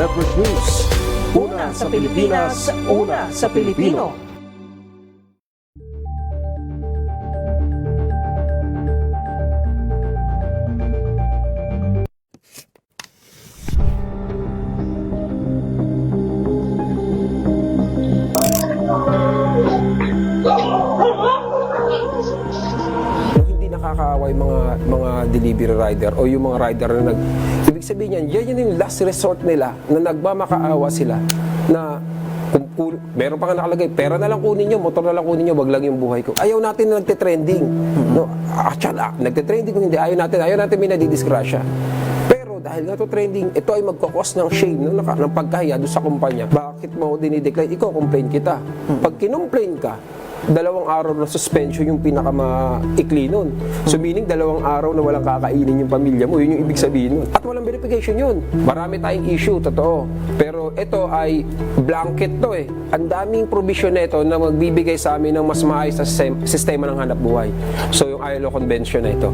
Network News. Una sa Pilipinas, una sa Pilipino. Nakakaawa yung mga delivery rider o yung mga rider na ibig sabihin yan yung last resort nila na nagmamakaawa sila na kung meron pa nga nakalagay, pera na lang kunin nyo, motor na lang kunin nyo, wag lang yung buhay ko. Ayaw natin na nagtitrending. No? Nagtitrending kung hindi, ayaw natin may nadidisgrasya. Pero dahil nga to trending, ito ay magkakos ng shame ng pagkahiya doon sa kumpanya. Bakit mo dinidecline? Ikaw, complain kita. Pag kinomplain ka, 2 araw na suspension yung pinakamaikli nun. So meaning 2 araw na walang kakainin yung pamilya mo, yun yung ibig sabihin nun. At walang verification yun. Marami tayong issue, totoo. Pero ito ay blanket to eh. Ang daming provision nito na magbibigay sa amin ng mas maayos na sistema ng hanap buhay. So yung ILO Convention na ito.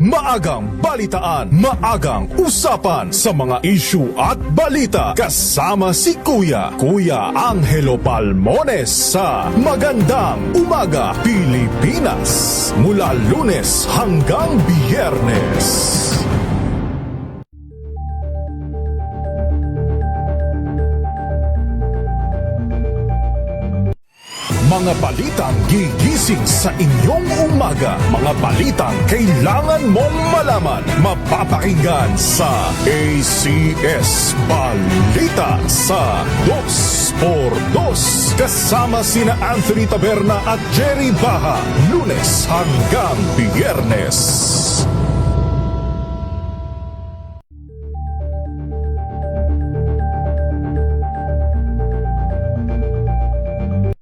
Maagang balitaan, maagang usapan sa mga issue at balita kasama si Kuya Angelo Palmones sa Magandang Umaga Pilipinas mula Lunes hanggang Biyernes. Mga balitang gigising sa inyong umaga. Mga balitang kailangan mong malaman. Mapapakinggan sa ACS Balita sa 2x2. Kasama sina Anthony Taberna at Jerry Baha. Lunes hanggang Biyernes.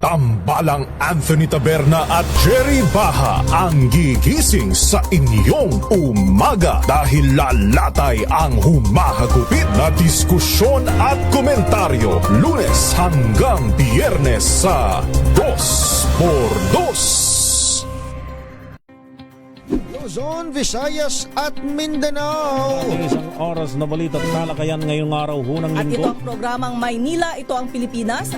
Tambalang Anthony Taberna at Jerry Baha ang gigising sa inyong umaga dahil lalatay ang humahagupit na diskusyon at komentaryo Lunes hanggang Biyernes sa 2x2. Luzon, Visayas at Mindanao. Isang oras na balita at talakayan ngayong araw hunang At ito linggo. ang programang Maynila, ito ang Pilipinas.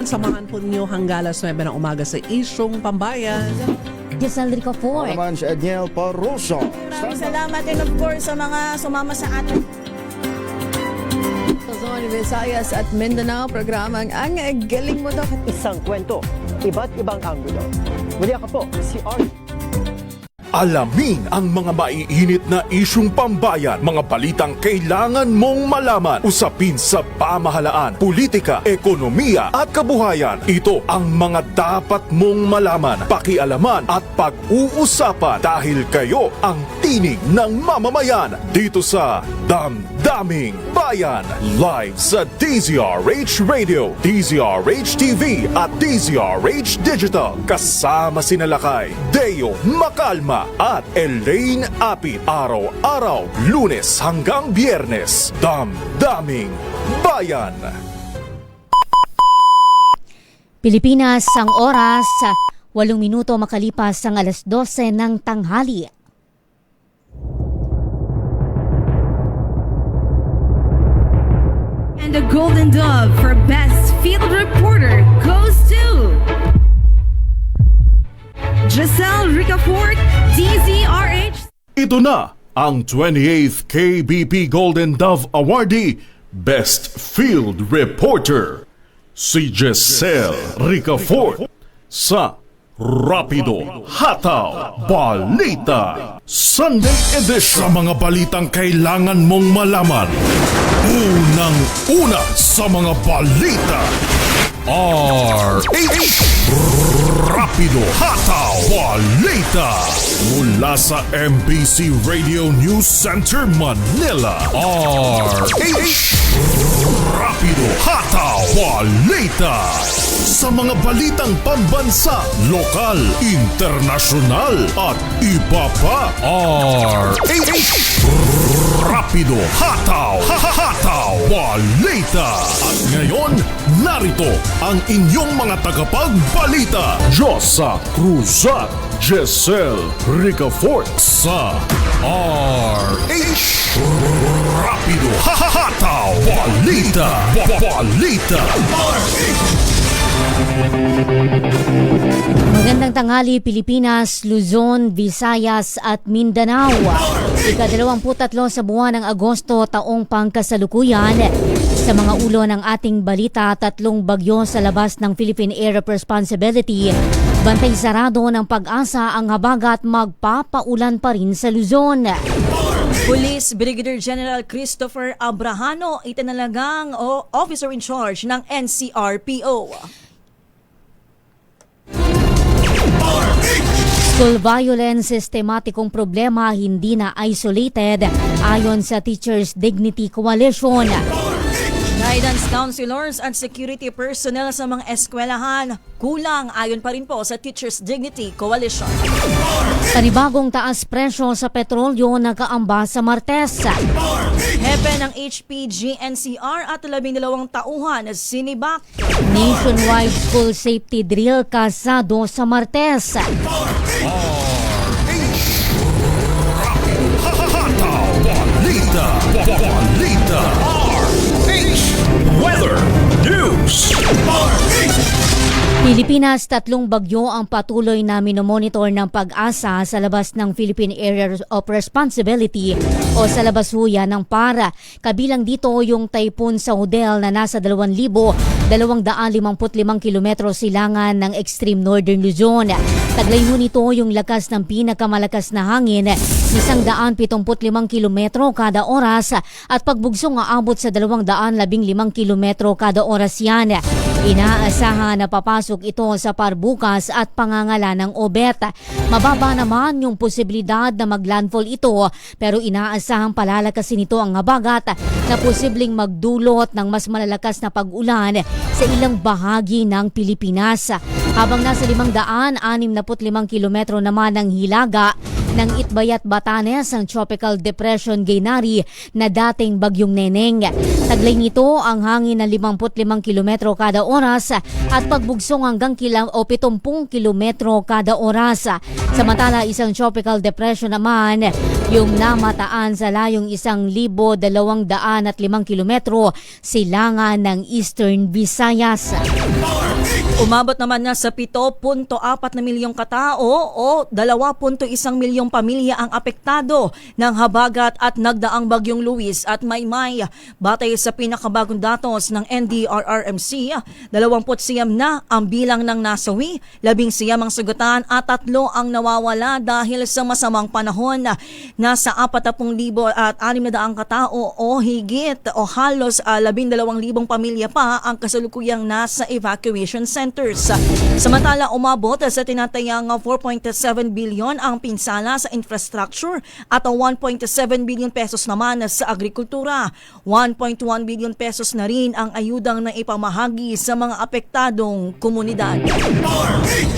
Samahan po ninyo hanggang alas 9 ng umaga sa Isyong Pambayan. Giselle Ricafort. Naman si Edniel Paruso. Maraming salamat and of course sa mga sumama sa atin. Luzon, Visayas at Mindanao, programang Ang Galing Mo Daw. Isang kwento, iba't ibang anggulo. Muli ako po, si Arnie. Alamin ang mga maiinit na isyung pambayan, mga balitang kailangan mong malaman, usapin sa pamahalaan, politika, ekonomiya at kabuhayan. Ito ang mga dapat mong malaman, pakialaman at pag-uusapan dahil kayo ang tinig ng mamamayan dito sa Damdaming Bayan. Live sa DZRH Radio, DZRH TV at DZRH Digital. Kasama sina Lakay, Deo Macalma at Elaine Apit. Araw-araw, Lunes hanggang Biyernes. Damdaming Bayan. Pilipinas, ang oras, 8 minuto makalipas ang alas 12 ng tanghali. And the Golden Dove for Best Field Reporter goes to Giselle Ricafort, DZRH. Ito na ang 28th KBP Golden Dove Awardee, Best Field Reporter, si Giselle Ricafort sa Rapido Hataw Balita Sunday Edition. Sa mga balitang kailangan mong malaman, unang-una sa mga balita, RH Rapido Hataw Balita mula sa MBC Radio News Center Manila. RH Rapido Hataw Balita sa mga balitang pambansa, lokal, internasyonal at iba pa. RH Rapido Hataw, Hataw, Balita. At ngayon, narito ang inyong mga tagapagbalita, Josa Cruzat, Jessel Ricafort sa RH Rapido Hataw, Balita, Balita. Magandang tanghali Pilipinas, Luzon, Visayas at Mindanao. Ika-23 sa buwan ng Agosto taong pangkasalukuyan. Sa mga ulo ng ating balita, 3 bagyo sa labas ng Philippine Area of Responsibility. Bantay sarado ng Pag-asa ang habagat, magpapaulan pa rin sa Luzon. Police Brigadier General Christopher Abrahano itinalagang officer in charge ng NCRPO. School violence, sistematikong problema, hindi na isolated ayon sa Teachers Dignity Coalition. Guidance counselors at security personnel sa mga eskwelahan kulang ayon pa rin po sa Teachers Dignity Coalition. Panibagong taas presyo sa petrolyo nakaamba sa Martes. Hepe ng HPG-NCR at 12 tauhan sinibak. Nationwide school safety drill kasado sa Martes. Balita, Balita. Weather News. Pilipinas, 3 bagyo ang patuloy na minomonitor ng Pag-asa sa labas ng Philippine Area of Responsibility o sa labas huya ng PARA. Kabilang dito yung Typhoon Saudel na nasa 2,255 kilometro silangan ng extreme northern Luzon. Taglay mo nito yung lakas ng pinakamalakas na hangin, 175 kilometro kada oras at pagbugsong aabot sa 215 kilometro kada oras yan. Inaasahan na papasok ito sa parbukas at pangangala ng Obet. Mababa naman yung posibilidad na maglandfall ito pero inaasahang palalakasin ito ang habagat na posibleng magdulot ng mas malalakas na pag-ulan sa ilang bahagi ng Pilipinas. Habang nasa 565 kilometro naman ang hilaga ng Itbayat Batanes ang Tropical Depression Gaynari na dating Bagyong Neneng. Taglay nito ang hangin ng 55 kilometro kada oras at pagbugsong hanggang 70 kilometro kada oras. Samantala, isang Tropical Depression naman yung namataan sa layong 1,205 kilometro silangan ng Eastern Visayas. Umabot naman na sa 7.4 na milyong katao o 2.1 milyong pamilya ang apektado ng habagat at nagdaang Bagyong Luis at Maymay. Batay sa pinakabagong datos ng NDRRMC, 29 na ang bilang ng nasawi, 11 ang sugatan at 3 ang nawawala dahil sa masamang panahon. Nasa 40,000 at 600 katao o higit o halos 12,000 pamilya pa ang kasalukuyang nasa evacuation centers. Samantala, umabot sa tinatayang 4.7 bilyon ang pinsala sa infrastructure at 1.7 billion pesos naman sa agrikultura. 1.1 billion pesos na rin ang ayudang na ipamahagi sa mga apektadong komunidad.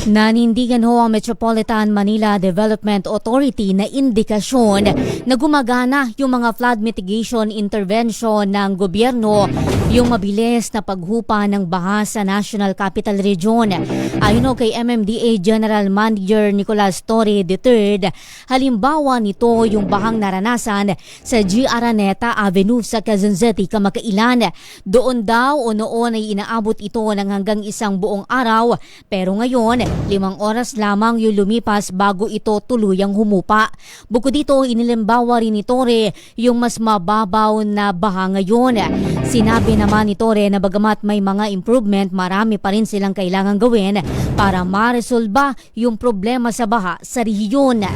Nanindigan ho ang Metropolitan Manila Development Authority na indikasyon na gumagana yung mga flood mitigation intervention ng gobyerno, yung mabilis na paghupa ng baha sa National Capital Region. Ayon kay MMDA General Manager Nicolas Torre III, halimbawa nito yung bahang naranasan sa G. Araneta Avenue sa Quezon City kamakailan. Doon daw o noon ay inaabot ito ng hanggang 1 buong araw, pero ngayon 5 oras lamang yung lumipas bago ito tuluyang humupa. Bukod dito, inilimbawa rin ni Torre yung mas mababaw na baha ngayon. Sinabi naman ni Torre na bagamat may mga improvement, marami pa rin silang kailangan gawin para maresolba yung problema sa baha sa rehiyon.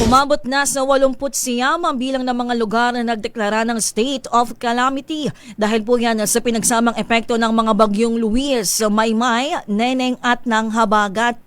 Umabot na sa 89 ang bilang ng mga lugar na nagdeklara ng state of calamity dahil po yan sa pinagsamang epekto ng mga bagyong Luis, Maymay, Neneng at ng habagat.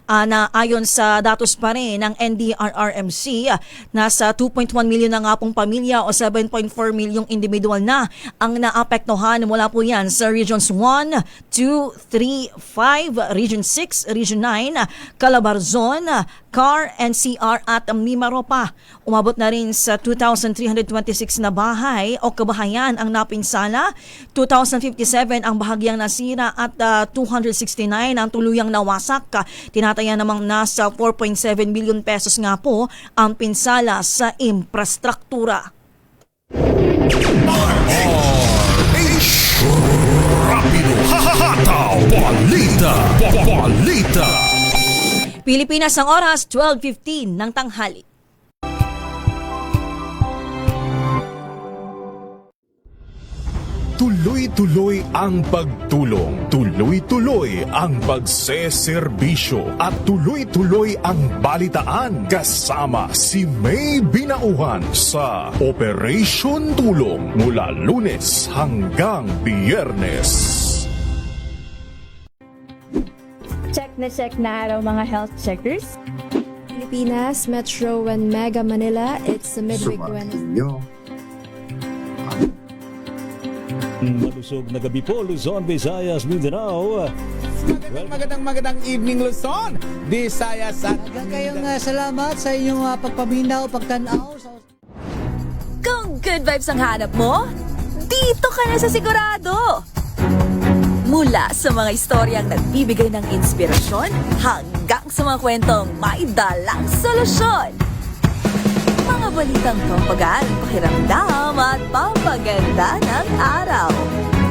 Na ayon sa datos pa rin ng NDRRMC, City, nasa 2.1 million na nga pong pamilya o 7.4 milyong individual na ang naapektuhan mula po yan sa Regions 1, 2, 3, 5, Region 6, Region 9, Calabarzon, CAR, NCR at Mimaropa. Umabot na rin sa 2,326 na bahay o kabahayan ang napinsala, 2,057 ang bahagyang nasira at 269 ang tuluyang nawasak. Tinataya namang nasa 4.7 billion pesos nga po ang pinsala sa infrastruktura. Rapido Hahataw Balita. Balita. Pilipinas ang oras, 12:15 ng tanghali. Tuloy-tuloy ang pagtulong, tuloy-tuloy ang pagseserbisyo at tuloy-tuloy ang balitaan kasama si May Binauhan sa Operation Tulong mula Lunes hanggang Biyernes. Check na araw mga health checkers. Pilipinas, Metro and Mega Manila, it's the midweek Wednesday. Malusog na gabi po, Luzon, Visayas, Mindanao. Magandang evening, Luzon, Visayas at kayong salamat sa inyong pagpaminaw, pagtanaw. Kung good vibes ang hanap mo, dito ka na sa sigurado. Mula sa mga istoryang nagbibigay ng inspirasyon hanggang sa mga kwentong may dalang solusyon. Mga balitang pampagaan, pakiramdam at pampaganda ng araw.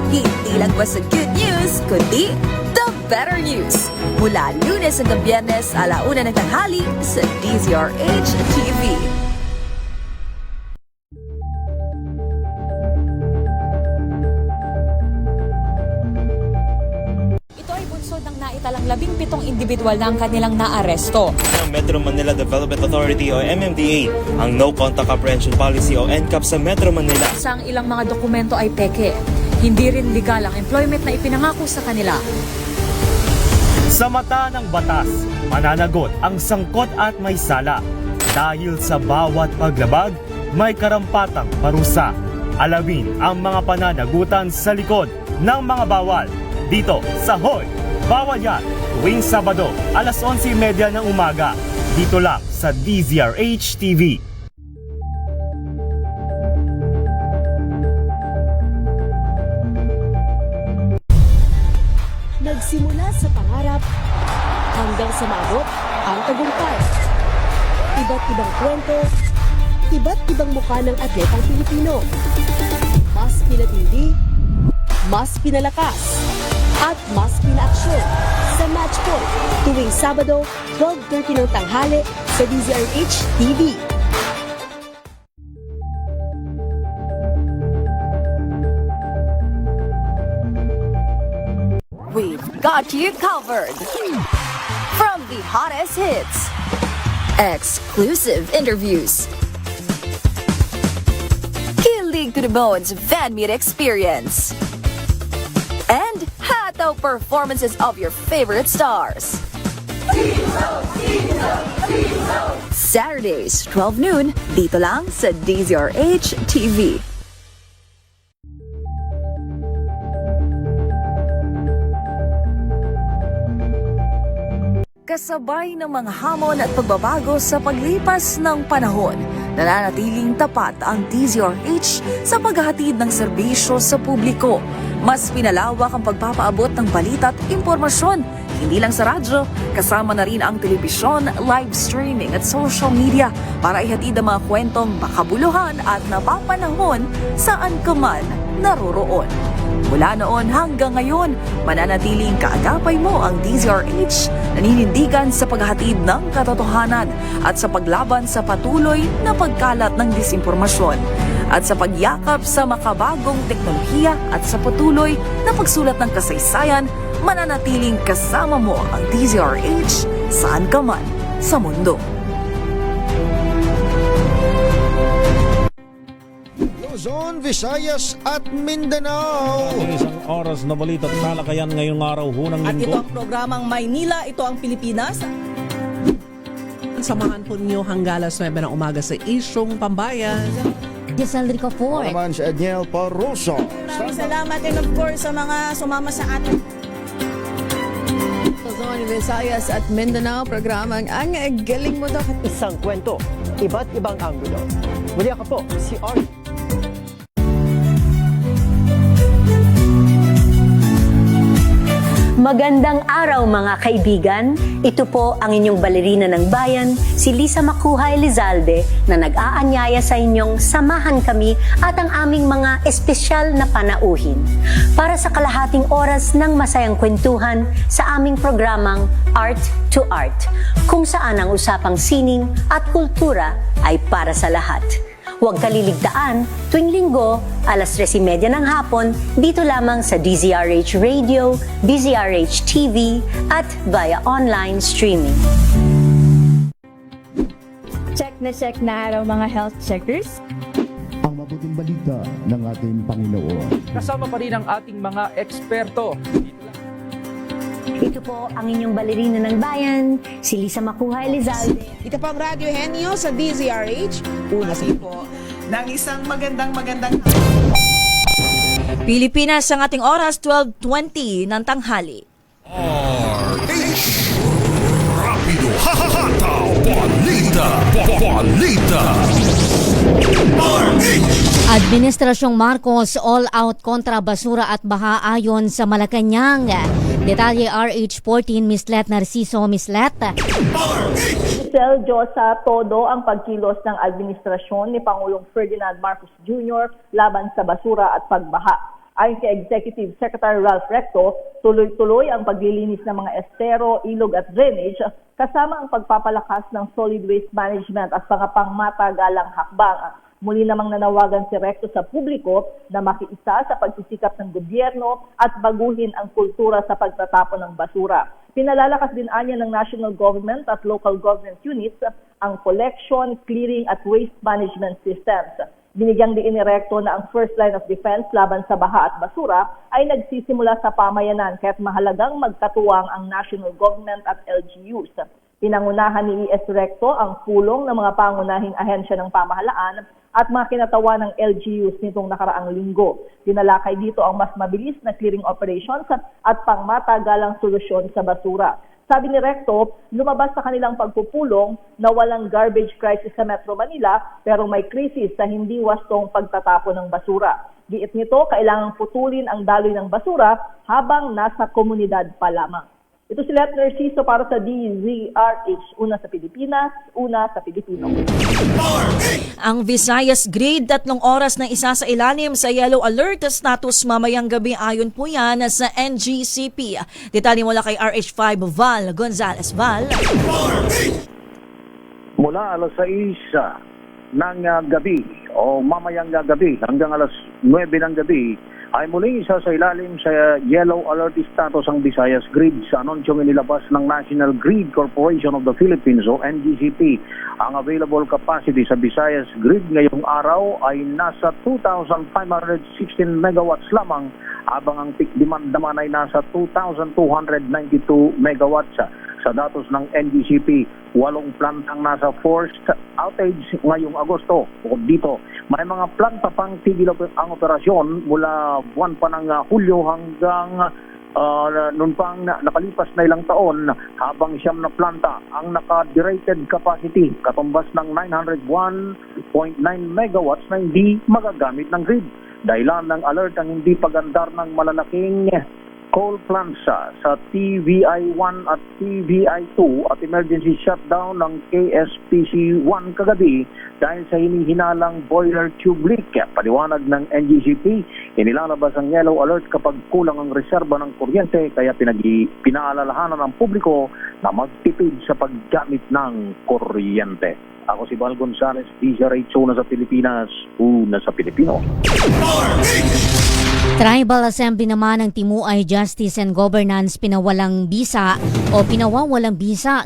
Hindi lang basta good news, kundi the better news. Mula Lunes hanggang Biyernes, 1:00 ng tanghali sa DZRH TV. Ng naitalang 17 individual na ang kanilang naaresto. Ng Metro Manila Development Authority o MMDA ang No Contact Apprehension Policy o NCAP sa Metro Manila. Sa ang ilang mga dokumento ay peke. Hindi rin legal ang employment na ipinangako sa kanila. Sa mata ng batas, mananagot ang sangkot at may sala. Dahil sa bawat paglabag, may karampatang parusa. Alamin ang mga pananagutan sa likod ng mga bawal. Dito sa Hoy! Bawal yan, tuwing Sabado, 11:30 ng umaga. Dito lang sa DZRH TV. Nagsimula sa pangarap hanggang sa maabot ang tagumpay. Iba't ibang kwento, iba't ibang mukha ng atletang Pilipino. Mas pinatindi, mas pinalakas, at mas pinaaksyon sa Match Point tuwing Sabado, 12:30 ng tanghali sa DZRH TV. We've got you covered. From the hottest hits, exclusive interviews, kilig to the bones fan meet experience, and hataw performances of your favorite stars. Saturdays, 12 noon, dito lang sa DZRH TV. Kasabay ng mga hamon at pagbabago sa paglipas ng panahon, nananatiling tapat ang DZRH sa paghahatid ng serbisyo sa publiko. Mas pinalawak ang pagpapaabot ng balita at impormasyon, hindi lang sa radyo, kasama na rin ang telebisyon, live streaming at social media para ihatid ang mga kwentong makabuluhan at napapanahon saan ka man naroroon. Mula noon hanggang ngayon, mananatiling kaagapay mo ang DZRH, naninindigan sa paghahatid ng katotohanan at sa paglaban sa patuloy na pagkalat ng disinformasyon at sa pagyakap sa makabagong teknolohiya at sa patuloy na pagsulat ng kasaysayan, mananatiling kasama mo ang DZRH saan ka man sa mundo. Luzon, Visayas at Mindanao. Isang oras na balita at talakayan ngayong araw, hunang At ito linggo. ang programang Maynila, ito ang Pilipinas. Samahan po niyo hanggang alas 9 ng umaga sa Isyong Pambayan. Giselle Ricafort. Naman si Edniel Parroso. Maraming salamat and of course sa mga sumama sa atin. Luzon, Visayas at Mindanao, programang Ang Galing Mo Daw. Isang kwento, iba't ibang anggulo. Muli ako po, si Arnie. Magandang araw mga kaibigan. Ito po ang inyong balerina ng bayan, si Lisa Macuha Elizalde, na nag-aanyaya sa inyong samahan kami at ang aming mga espesyal na panauhin para sa kalahating oras ng masayang kwentuhan sa aming programang Art to Art, kung saan ang usapang sining at kultura ay para sa lahat. Huwag kaliligtaan, tuwing linggo, alas 3:30 ng hapon, dito lamang sa DZRH Radio, DZRH TV, at via online streaming. Check na araw mga health checkers. Ang mabuting balita ng ating Panginoon. Kasama pa rin ang ating mga eksperto. Ito po ang inyong balerina ng bayan, si Lisa Macuha Elizalde. Ito po ang Radyo Henyo sa DZRH. Una po ng isang magandang Pilipinas ang ating oras, 12:20 ng tanghali. Rapido, hahataw, balita. Administrasyong Marcos all-out kontra basura at baha ayon sa Malacanang. Detalye RH14, Mislet Narciso. Mislet. Giselle, Diyosa, todo ang pagkilos ng administrasyon ni Pangulong Ferdinand Marcos Jr. laban sa basura at pagbaha. Ayon kay Executive Secretary Ralph Recto, tuloy-tuloy ang paglilinis ng mga estero, ilog at drainage kasama ang pagpapalakas ng solid waste management at mga pangmatagalang hakbang. Muli namang nanawagan si Recto sa publiko na makiisa sa pagsisikap ng gobyerno at baguhin ang kultura sa pagtatapon ng basura. Pinalalakas din anya ng national government at local government units ang collection, clearing at waste management systems. Binigyang diin ni Recto na ang first line of defense laban sa baha at basura ay nagsisimula sa pamayanan kaya't mahalagang magkatuwang ang national government at LGUs. Pinangunahan ni ES Recto ang pulong ng mga pangunahing ahensya ng pamahalaan at mga kinatawa ng LGUs nitong nakaraang linggo. Dinalakay dito ang mas mabilis na clearing operations at pangmatagalang solusyon sa basura. Sabi ni Recto, lumabas sa kanilang pagpupulong na walang garbage crisis sa Metro Manila pero may krisis sa hindi wastong pagtatapon ng basura. Giit nito, kailangang putulin ang daloy ng basura habang nasa komunidad pa lamang. Ito si Let Narciso para sa DZRH. Una sa Pilipinas, una sa Pilipino. Ang Visayas Grid, 3 oras na isa sa ilalim sa yellow alert status mamayang gabi ayon po yan sa NGCP. Detalye mula kay RH5 Val Gonzales. Val. Mula alas 6 ng gabi o mamayang gabi hanggang alas 9 ng gabi ay muling isa sa ilalim sa yellow alert status ang Visayas Grid sa anunsyong inilabas ng National Grid Corporation of the Philippines o NGCP. Ang available capacity sa Visayas Grid ngayong araw ay nasa 2,516 megawatts lamang habang ang peak demand naman ay nasa 2,292 megawatts. Sa datos ng NGCP, 8 plantang nasa forced outage ngayong Agosto. Bukod dito, may mga planta pang tigil ang operasyon mula buwan pa ng Hulyo hanggang noon pang nakalipas na ilang taon, habang 9 na planta ang naka-derated capacity, katumbas ng 901.9 megawatts na hindi magagamit ng grid. Dahilan ng alert ang hindi pagandar ng malalaking coal plants sa TVI-1 at TVI-2 at emergency shutdown ng KSPC-1 kagabi dahil sa hinihinalang boiler tube leak. Paliwanag ng NGCP, inilalabas ang yellow alert kapag kulang ang reserba ng kuryente kaya pinaalalahanan ng publiko na magtipid sa paggamit ng kuryente. Ako si Val Gonzales, DZRH, una sa Pilipinas, una sa Pilipino. Tribal Assembly naman ng Timuay Justice and Governance pinawawalang bisa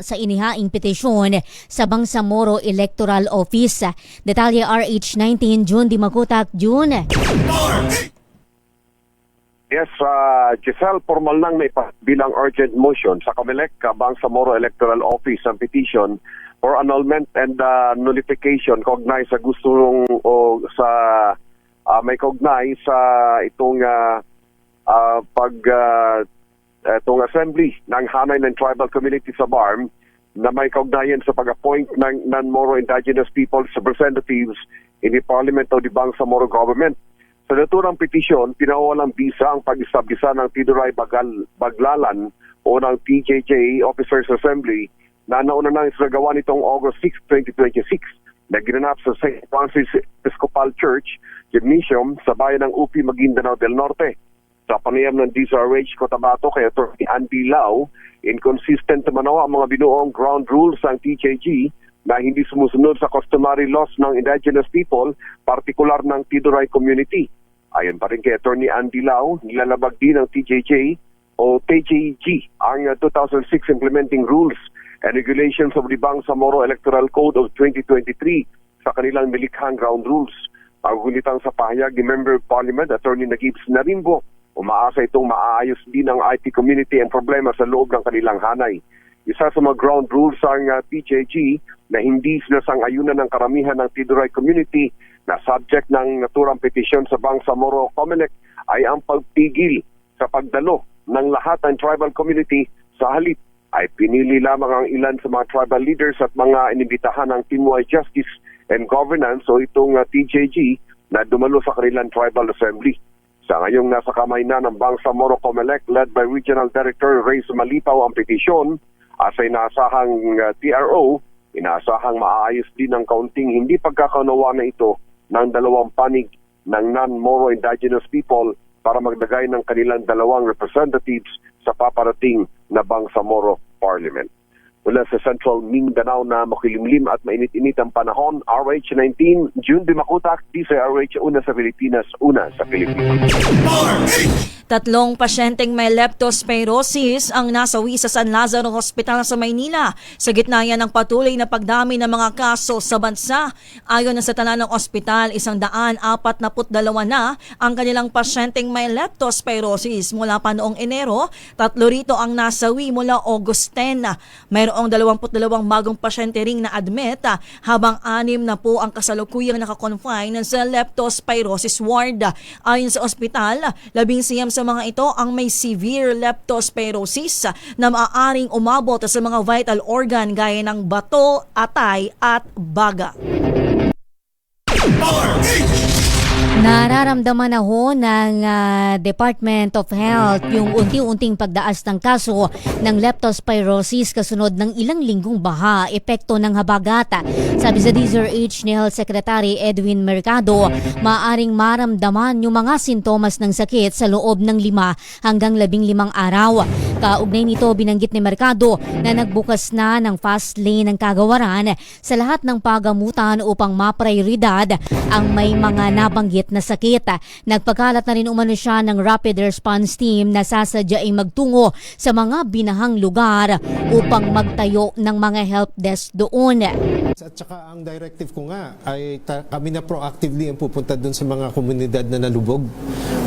sa inihaing petisyon sa Bangsamoro Electoral Office. Detalye RH19, June Dimagutak. June. Yes, Giselle, formal nang may bilang urgent motion sa Comelec, Bangsamoro Electoral Office ang petition for annulment and nullification kaugnay sa gusto o sa may kaugnay sa itong itong assembly ng hanay ng tribal community sa BARM na may kaugnayan sa pag-appoint ng non-Moro Indigenous Peoples Representatives in the Parliament of the Bangsamoro Government. Sa naturang petisyon, pinawalang bisa ang pag-establisa ng Tiduray Baglalan o ng TJJ Officers Assembly na nauna nang isagawa nitong August 6, 2026 na ginanap sa St. Francis Episcopal Church Gymnasium sa bayan ng UP Maguindanao del Norte. Sa panayam ng DZRH Cotabato kay Atty. Andy Lau, inconsistent manaw ang mga binuong ground rules ng TJG na hindi sumusunod sa customary laws ng indigenous people, partikular ng Tiduray community. Ayon pa rin kay Atty. Andy Lau, nilalabag din ng TJJ o TJG ang 2006 Implementing Rules and Regulations of the Bangsamoro Electoral Code of 2023 sa kanilang nilikhang ground rules. Pagulitang sa pahayag ni Member of Parliament Atty. Nagib Narimbo, umaasa itong maaayos din ang IT community ang problema sa loob ng kanilang hanay. Isa sa mga ground rules ang TJG na hindi sinasang-ayunan ng karamihan ng Tiduray community na subject ng naturang petisyon sa Bangsamoro COMELEC ay ang pagpigil sa pagdalo ng lahat ng tribal community. Sa halip ay pinili lamang ang ilan sa mga tribal leaders at mga inibitahan ng Timuay Justice and Governance o itong TJG na dumalo sa kanilang tribal assembly. Sa ngayong nasa kamay na ng Bangsamoro COMELEC led by Regional Director Reyes Malipaw ang petisyon, asay inaasahang TRO, inaasahang maaayos din ang kaunting hindi pagkakaunawa na ito ng dalawang panig ng non-Moro Indigenous people para magdagay ng kanilang dalawang representatives sa paparating na Bangsamoro Parliament. Mula sa Central Mindanao na makilimlim at mainit-init ang panahon, RH19, June Dimakutak, DZRH, una sa Pilipinas, una sa Pilipinas. 3 pasyenteng may leptospirosis ang nasawi sa San Lazaro Hospital sa Maynila. Sa gitna yan ng patuloy na pagdami ng mga kaso sa bansa. Ayon na sa talanang ospital, 142 na ang kanilang pasyenteng may leptospirosis mula pa noong Enero. 3 rito ang nasawi mula August 10. Mayroong 22 bagong pasyente ring na admit habang 6 na po ang kasalukuyang nakakonfine sa leptospirosis ward. Ayon sa ospital, 11 sa mga ito ang may severe leptospirosis na maaaring umabot sa mga vital organ gaya ng bato, atay at baga. Nararamdaman na ho ng Department of Health yung unti-unting pagdaas ng kaso ng leptospirosis kasunod ng ilang linggong baha, epekto ng habagat. Sabi sa DZRH ni Health Secretary Edwin Mercado, maaring maramdaman yung mga sintomas ng sakit sa loob ng 5 hanggang 15 araw. Kaugnay nito, binanggit ni Mercado na nagbukas na ng fast lane ng kagawaran sa lahat ng pagamutan upang maprioridad ang may mga nabanggit na sakit. Nagpakalat na rin umano siya ng Rapid Response Team na sasadyaing magtungo sa mga binahang lugar upang magtayo ng mga help desk doon. At saka ang directive ko nga ay kami na proactively ang pupunta doon sa mga komunidad na nalubog.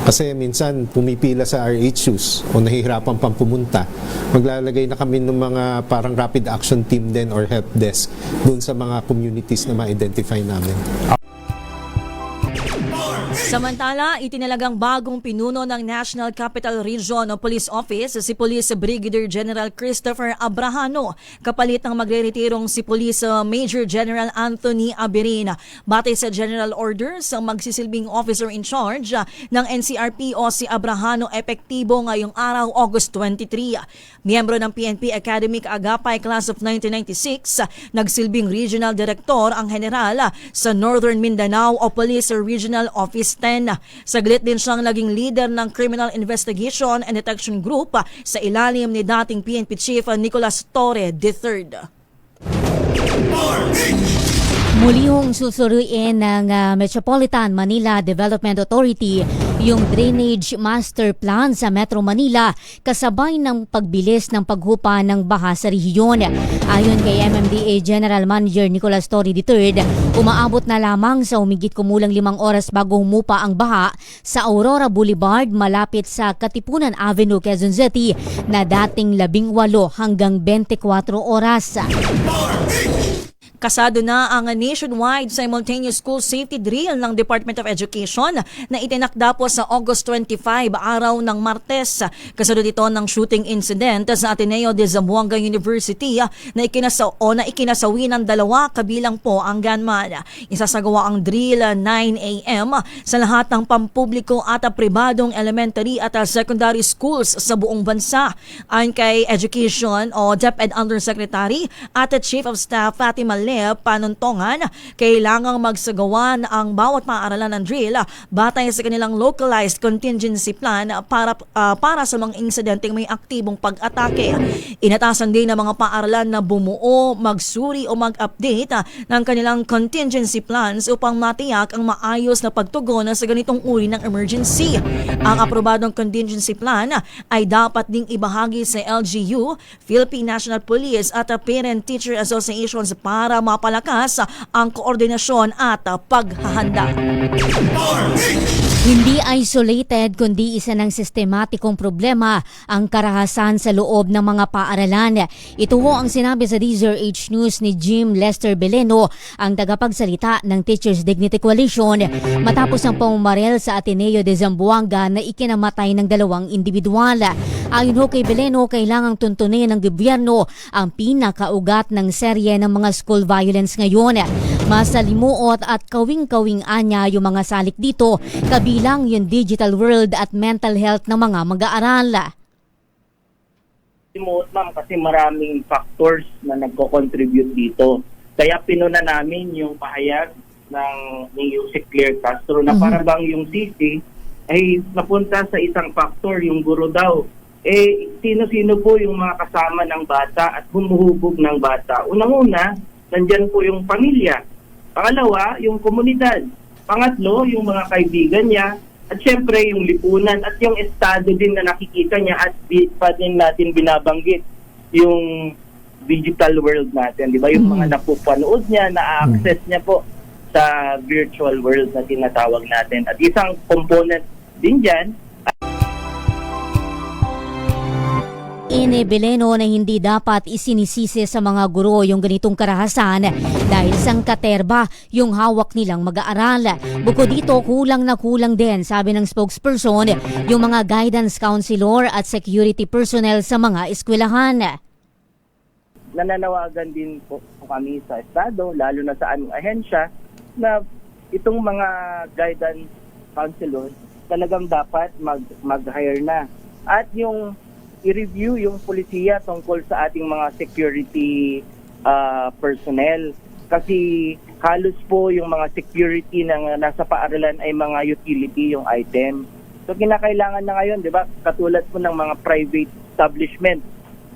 Kasi minsan pumipila sa RHUs o nahihirapan pang pumunta. Maglalagay na kami ng mga parang rapid action team din or help desk doon sa mga communities na ma-identify namin. Samantala, itinalagang bagong pinuno ng National Capital Region o Police Office si Police Brigadier General Christopher Abrahano kapalit ng magreretirong si Police Major General Anthony Abirin. Batay sa General Orders, ang magsisilbing officer in charge ng NCRP o si Abrahano epektibo ngayong araw, August 23. Miyembro ng PNP Academic Agapay Class of 1996, nagsilbing Regional Director ang General sa Northern Mindanao o Police Regional Office 10. Saglit din siyang naging leader ng Criminal Investigation and Detection Group sa ilalim ni dating PNP Chief Nicolas Torre III. Muli hong susuruin ng Metropolitan Manila Development Authority yung Drainage Master Plan sa Metro Manila kasabay ng pagbilis ng paghupa ng baha sa rehiyon. Ayon kay MMDA General Manager Nicolas Torre III, umaabot na lamang sa humigit kumulang 5 oras bago humupa ang baha sa Aurora Boulevard malapit sa Katipunan Avenue, Quezon City na dating 18 hanggang 24 oras. Kasado na ang nationwide simultaneous school safety drill ng Department of Education na itinakda po sa August 25, araw ng Martes. Kasado dito ng shooting incident sa Ateneo de Zamboanga University na ikinasawi ng 2 kabilang po ang gunman. Isasagawa ang drill 9 a.m. sa lahat ng pampubliko at pribadong elementary at secondary schools sa buong bansa. Ayon kay Education o DepEd Undersecretary at Chief of Staff Fatima Panuntongan, kailangang magsagawa ang bawat paaralan ng drill batay sa kanilang localized contingency plan para sa mga insidenteng may aktibong pag-atake. Inatasan din ng mga paaralan na bumuo, magsuri o mag-update ng kanilang contingency plans upang matiyak ang maayos na pagtugon sa ganitong uri ng emergency. Ang aprobadong contingency plan ay dapat ding ibahagi sa LGU, Philippine National Police at Parent Teacher Associations para mapalakas ang koordinasyon at paghahanda. Hindi isolated kundi isa ng sistematikong problema ang karahasan sa loob ng mga paaralan. Ito ho ang sinabi sa DZRH News ni Jim Lester Beleno, ang tagapagsalita ng Teachers Dignity Coalition, matapos ang pamamaril sa Ateneo de Zamboanga na ikinamatay ng 2 individual. Ayon ho kay Beleno, kailangang tuntunin ng gobyerno ang pinakaugat ng serye ng mga school violence ngayon. Masalimuot at kawing-kawing anya yung mga salik dito, kabilang yung digital world at mental health ng mga mag-aaral. Simuot, ma'am, kasi maraming factors na nagko-contribute dito. Kaya pinuna namin yung pahayag ni Yusek Claire Castro na para bang yung CC ay napunta sa isang factor, yung guro daw. Sino-sino po yung mga kasama ng bata at humuhubog ng bata? Unang-una, nandyan po yung pamilya. Pangalawa, yung komunidad. Pangatlo, yung mga kaibigan niya. At syempre, yung lipunan at yung estado din na nakikita niya at pa din natin binabanggit yung digital world natin. Di ba? Yung mga napupanood niya, na-access niya po sa virtual world na tinatawag natin. At isang component din dyan, Beleno na hindi dapat isinisisi sa mga guro yung ganitong karahasan dahil sangkaterba yung hawak nilang mag-aaral. Bukod dito, kulang na kulang din, sabi ng spokesperson, yung mga guidance counselor at security personnel sa mga eskwelahan. Nananawagan din po kami sa estado, lalo na sa aming ahensya, na itong mga guidance counselors talagang dapat mag-hire na. At yung i-review yung polisiya tungkol sa ating mga security personnel. Kasi halos po yung mga security na nasa paaralan ay mga utility yung item. So kinakailangan na ngayon, di ba, katulad po ng mga private establishment,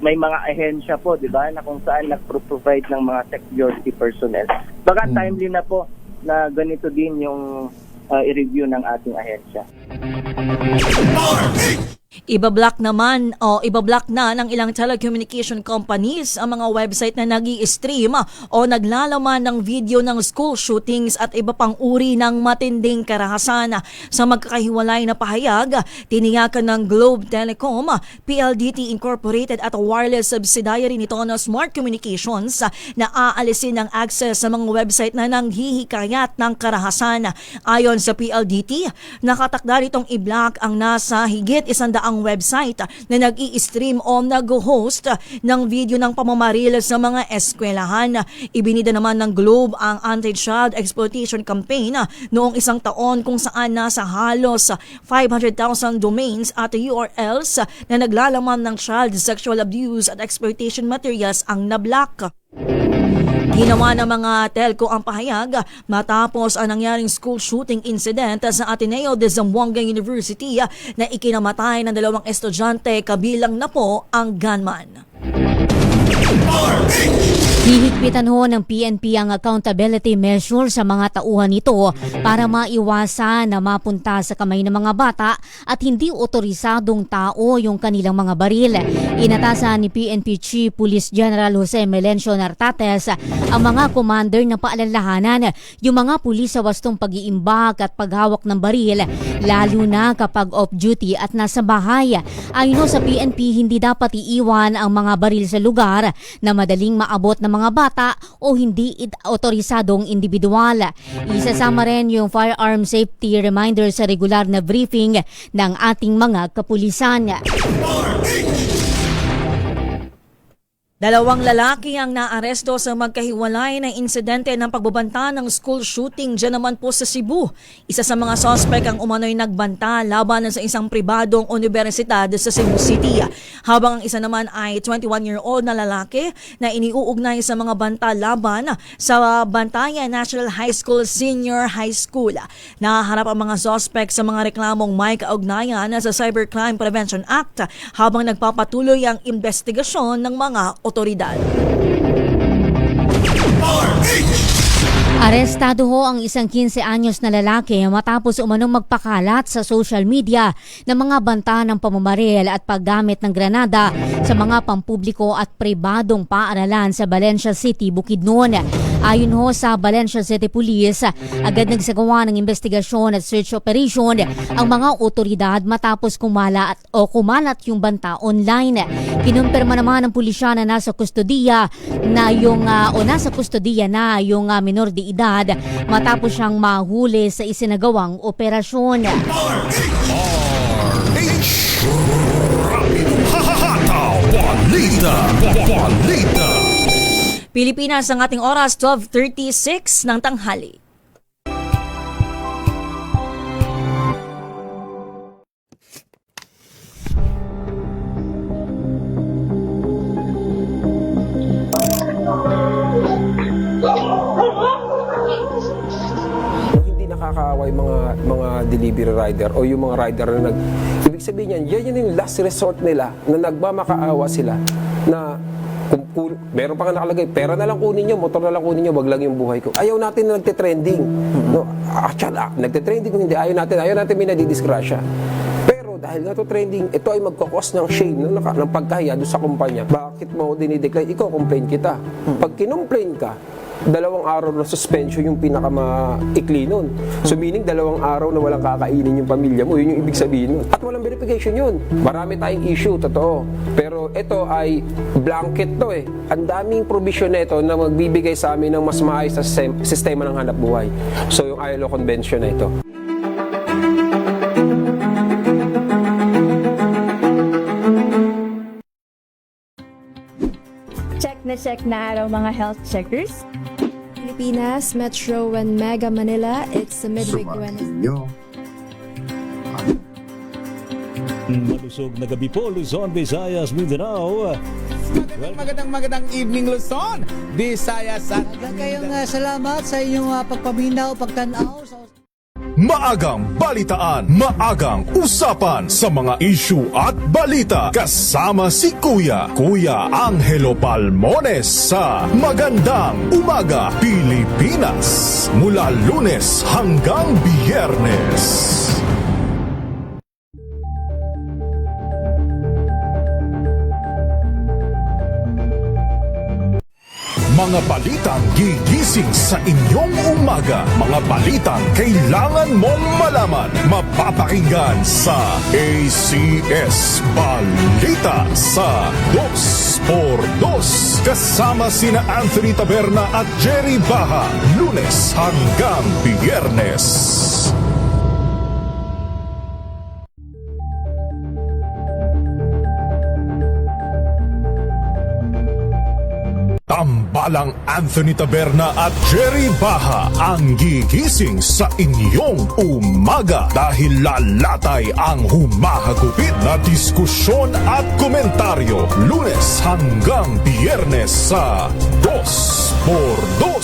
may mga ahensya po, di ba, na kung saan nagpro-provide ng mga security personnel. Baka timely na po na ganito din yung i-review ng ating ahensya. Ibablock na ng ilang telecommunication companies ang mga website na nag-i-stream o naglalaman ng video ng school shootings at iba pang uri ng matinding karahasan. Sa magkakahiwalay na pahayag, tiniyakan ng Globe Telecom, PLDT Incorporated at wireless subsidiary nito na Smart Communications na aalisin ng access sa mga website na nanghihikayat ng karahasan. Ayon sa PLDT, nakatakda nitong i-block ang nasa higit 100 ang website na nag-i-stream o nag-host ng video ng pamamaril sa mga eskwelahan. Ibinida naman ng Globe ang Anti-Child Exploitation Campaign noong 1 taon kung saan nasa halos 500,000 domains at URLs na naglalaman ng child sexual abuse at exploitation materials ang nablock. Ginawa ng mga telco ang pahayag matapos ang nangyaring school shooting incident sa Ateneo de Zamboanga University na ikinamatay ng 2 estudyante, kabilang na po ang gunman. Hihigpitan ho ng PNP ang accountability measure sa mga tauhan nito para maiwasan na mapunta sa kamay ng mga bata at hindi otorisadong tao yung kanilang mga baril. Inatasan ni PNP Chief Police General Jose Melencio Nartates ang mga commander na paalalahanan yung mga pulis sa wastong pag-iimbak at paghawak ng baril, lalo na kapag off-duty at nasa bahay. Ayon sa PNP, hindi dapat iiwan ang mga baril sa lugar na madaling maabot ng mga bata o hindi otorisadong individual. Isasama rin yung firearm safety reminder sa regular na briefing ng ating mga kapulisan. Dalawang lalaki ang naaresto sa magkahiwalay na insidente ng pagbabanta ng school shooting dyan naman po sa Cebu. Isa sa mga sospek ang umano'y nagbanta laban sa isang pribadong universidad sa Cebu City. Habang ang isa naman ay 21-year-old na lalaki na iniuugnay sa mga banta laban sa Bantayan National High School Senior High School. Nahaharap ang mga sospek sa mga reklamong may kaugnayan sa Cybercrime Prevention Act habang nagpapatuloy ang investigasyon ng mga otoridad. Arestado ho ang isang 15 anyos na lalaki matapos umanong magpakalat sa social media ng mga banta ng pamamaril at paggamit ng granada sa mga pampubliko at pribadong paaralan sa Valencia City, Bukidnon. Ayon ho sa Valencia City Police, agad nagsagawa ng investigasyon at search operation ang mga otoridad matapos kumalat yung banta online. Kinumpirma naman ng pulisya na nasa kustodiya na yung minor de edad matapos siyang mahuli sa isinagawang operasyon. Pilipinas ang ating oras, 12:36 ng tanghali. Nakakaaway mga delivery rider o yung mga rider na ibig sabihin yan yung last resort nila na nagmamakaawa sila na meron pa nga nakalagay, pera na lang kunin nyo, motor na lang kunin nyo, wag lang yung buhay ko. Ayaw natin na nagte-trending. No? Actually, nagte-trending kung hindi, ayaw natin may nadidisgrasya. Pero dahil nga to trending, ito ay magkakos ng shame ng pagkahiya doon sa kumpanya. Bakit mo dinidecline? Ikaw, complain kita. Pag kinomplain ka, 2 araw na suspension yung pinakamaikli nun. So meaning 2 araw na walang kakainin yung pamilya mo, yun yung ibig sabihin nun. At walang verification yun. Marami tayong issue, totoo. Pero ito ay blanket to eh. Ang daming provision na ito na magbibigay sa amin ng mas maayos na sistema ng hanap buhay. So yung ILO Convention na ito. Check na araw mga health checkers. Pilipinas, Metro and Mega Manila, it's a midweek Wednesday. Malusog na gabi po, Luzon, Visayas, Mindanao. Magandang evening Luzon, Visayas at kayong salamat sa inyong pagpaminaw, pagtanaw. Maagang balitaan, maagang usapan sa mga issue at balita. Kasama si Kuya Angelo Palmones sa Magandang Umaga Pilipinas. Mula Lunes hanggang Biyernes. Mga balitang gigising sa inyong umaga. Mga balitang kailangan mong malaman. Mapapakinggan sa ACS Balita sa 2x2. Kasama sina Anthony Taberna at Jerry Baha. Lunes hanggang Biyernes. Tambalang Anthony Taberna at Jerry Baha ang gigising sa inyong umaga dahil lalatay ang humahagupit na diskusyon at komentaryo. Lunes hanggang Biyernes sa 2x2.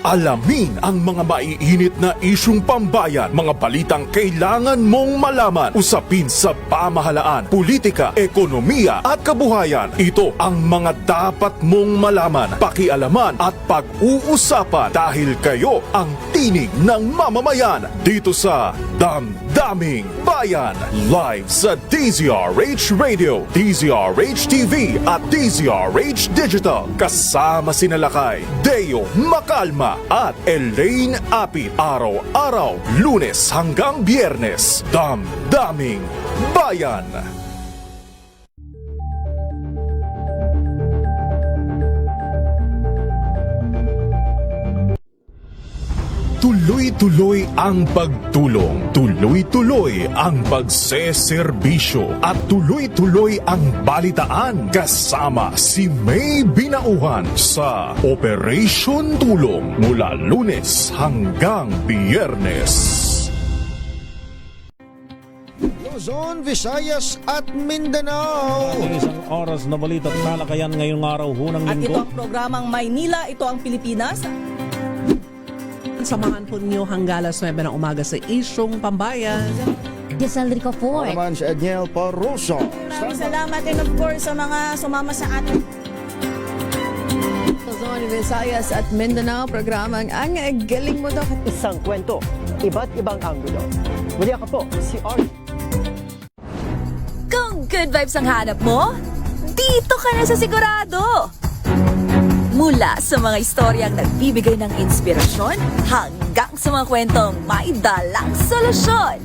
Alamin ang mga maiinit na isyung pambayan, mga balitang kailangan mong malaman, usapin sa pamahalaan, politika, ekonomiya at kabuhayan. Ito ang mga dapat mong malaman, pakialaman at pag-uusapan dahil kayo ang tinig ng mamamayan dito sa Damdamin Daming Bayan. Live sa DZRH Radio, DZRH TV at DZRH Digital. Kasama sina Lakay, Deo Makalma at Elaine Apit. Araw-araw, Lunes hanggang Biyernes. Daming Bayan. Tuloy-tuloy ang pagtulong, tuloy-tuloy ang pagseserbisyo, at tuloy-tuloy ang balitaan kasama si May Binauhan sa Operation Tulong mula Lunes hanggang Biyernes. Luzon, Visayas at Mindanao. Ang isang oras na balita at talakayan ngayong araw hunang At ito linggo. ang programang Maynila, ito ang Pilipinas. Samahan po ninyo hanggang alas 9 ng umaga sa Isyong Pambayan. Giselle Ricafort. Ako naman si Edniel Parroso. Maraming salamat and of course sa mga sumama sa atin. Luzon, Visayas at Mindanao, programang Ang Galing Mo Daw. Isang kwento, iba't ibang anggulo. Muli ako po, si Art. Kung good vibes ang hanap mo, dito ka na sa sigurado! Mula sa mga istoryang nagbibigay ng inspirasyon hanggang sa mga kwentong may dalang solusyon.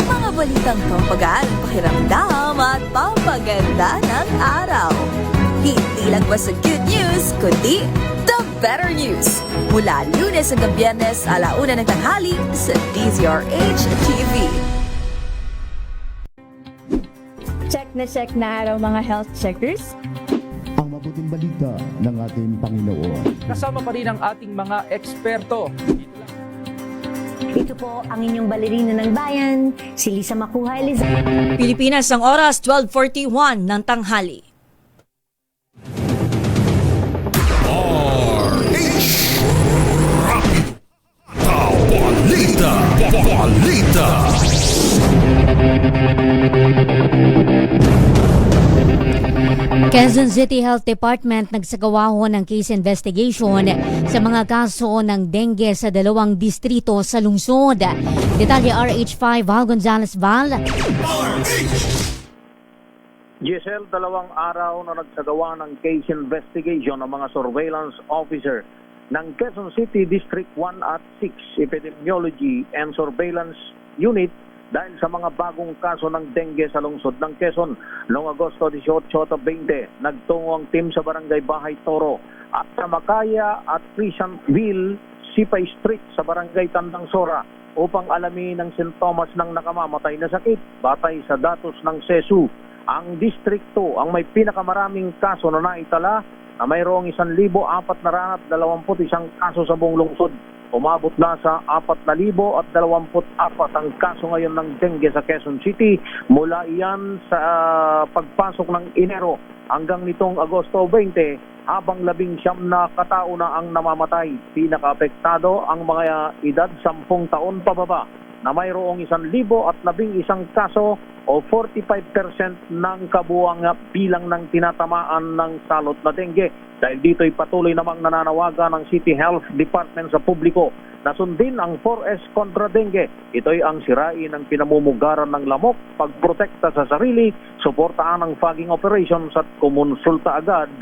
Mga balitang pampagaan, pakiramdam at pampaganda ng araw. Hindi lang basta good news, kundi the better news. Mula Lunes hanggang Biyernes, 1:00 ng tanghali sa DZRH TV. Check na araw mga health checkers. Ang mabuting balita ng ating Panginoon. Kasama pa rin ang ating mga eksperto. Ito po ang inyong balerina ng bayan, si Lisa Makuhay Lizalde. Pilipinas ang oras 12:41 ng tanghali. Balita. Quezon City Health Department nagsagawa ho ng case investigation sa mga kaso ng dengue sa 2 distrito sa lungsod. Detalye RH5 Val Gonzalez Val. Giselle, 2 araw na nagsagawa ng case investigation ng mga surveillance officer ng Quezon City District 1 at 6 Epidemiology and Surveillance Unit dahil sa mga bagong kaso ng dengue sa lungsod ng Quezon. Noong Agosto 18 at 20, nagtungo ang team sa Barangay Bahay Toro at sa Makaya at Crescentville, Sipay Street sa Barangay Tandang Sora upang alamin ang sintomas ng nakamamatay na sakit. Batay sa datos ng SESU, ang District 2 ang may pinakamaraming kaso na naitala na mayroong 1,421 kaso sa buong lungsod. Umabot na sa 4,024 ang kaso ngayon ng dengue sa Quezon City mula iyan sa pagpasok ng Enero hanggang nitong Agosto 20, habang 19 na katao na ang namamatay. Pinaka-apektado ang mga edad 10 taon pababa na mayroong 1,011 kaso o 45% ng kabuang bilang ng tinatamaan ng salot na dengue. Dahil dito'y patuloy namang nananawagan ng City Health Department sa publiko na sundin ang 4S kontra dengue. Ito'y ang sirain ng pinamumugaran ng lamok, pagprotekta sa sarili, suportaan ang fogging operations at kumonsulta agad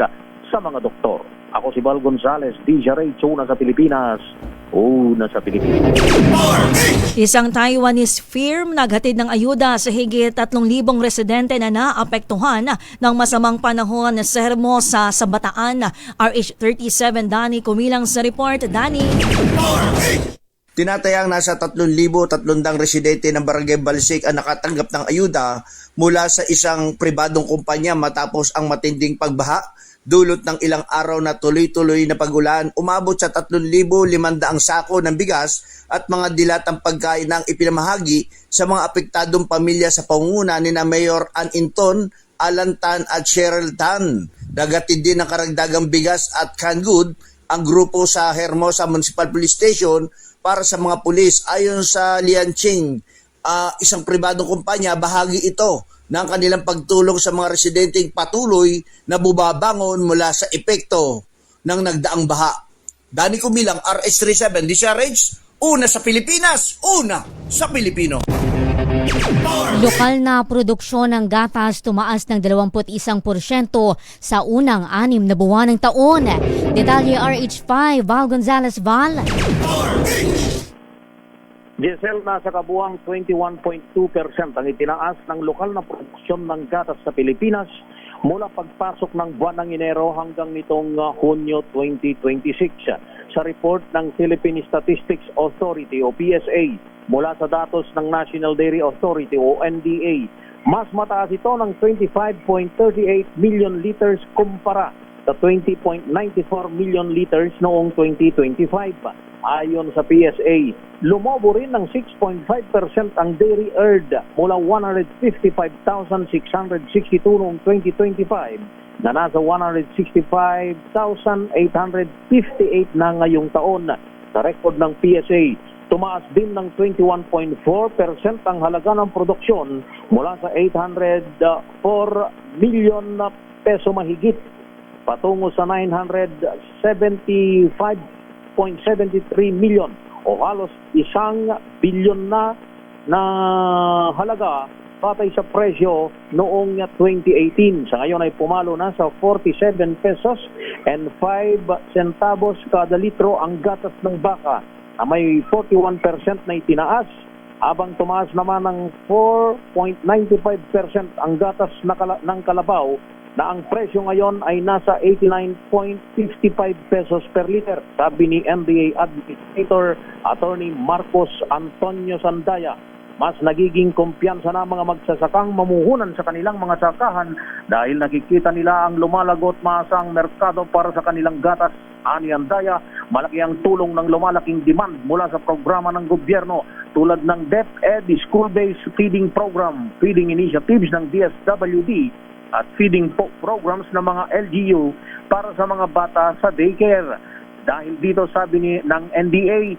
sa mga doktor. Ako si Val Gonzalez, DZRH, una sa Pilipinas. Una sa Pilipinas. Isang Taiwanese firm naghatid ng ayuda sa higit 3,000 residente na naapektuhan ng masamang panahon sa Hermosa sa Bataan. RH37 Dani kumilang sa report. Dani. Tinatayang nasa 3,300 residente ng Barangay Balsik ang nakatanggap ng ayuda mula sa isang pribadong kumpanya matapos ang matinding pagbaha. Dulot ng ilang araw na tuloy-tuloy na pagulan, umabot sa 3,500 sako ng bigas at mga dilatang pagkain ang ipinamahagi sa mga apektadong pamilya sa pangunguna ni na Mayor Ann Inton, Alan Tan at Cheryl Tan. Nagatid din ng karagdagang bigas at canned good ang grupo sa Hermosa Municipal Police Station para sa mga pulis. Ayon sa Lian Ching, isang pribadong kumpanya, bahagi ito ng kanilang pagtulong sa mga residenteng patuloy na bumabangon mula sa epekto ng nagdaang baha. Dani Kumilang, RH37, DZRH, Una sa Pilipinas, una sa Pilipino. Lokal na produksyon ng gatas tumaas ng 21% sa unang 6 na buwan ng taon. Detalye RH5, Val Gonzalez. Val. Giselle, nasa kabuang 21.2% ang itinaas ng lokal na produksyon ng gatas sa Pilipinas mula pagpasok ng buwan ng Enero hanggang nitong Hunyo 2026. Sa report ng Philippine Statistics Authority o PSA mula sa datos ng National Dairy Authority o NDA, mas mataas ito ng 25.38 million liters kumpara sa 20.94 million liters noong 2025. Ayon sa PSA, lumobo rin ng 6.5% ang dairy herd mula 155,662 noong 2025 na nasa 165,858 na ngayong taon. Sa record ng PSA, tumaas din ng 21.4% ang halaga ng produksyon mula sa 804 milyon na peso mahigit patungo sa 975.73 milyon o halos 1 bilyon na halaga batay sa presyo noong 2018. Sa ngayon ay pumalo na sa 47 pesos and 5 centavos kada litro ang gatas ng baka na may 41% na itinaas, habang tumaas naman ng 4.95% ang gatas ng kalabaw na ang presyo ngayon ay nasa 89.55 pesos per liter. Sabi ni NDA Administrator Attorney Marcos Antonio Sandaya, mas nagiging kumpiyansa na mga magsasakang mamuhunan sa kanilang mga sakahan dahil nakikita nila ang lumalagot maasang merkado para sa kanilang gatas. Ani Andaya, malaki ang tulong ng lumalaking demand mula sa programa ng gobyerno tulad ng DepEd, School-Based Feeding Program, feeding initiatives ng DSWD at feeding programs ng mga LGU para sa mga bata sa daycare. Dahil dito, sabi ng NDA,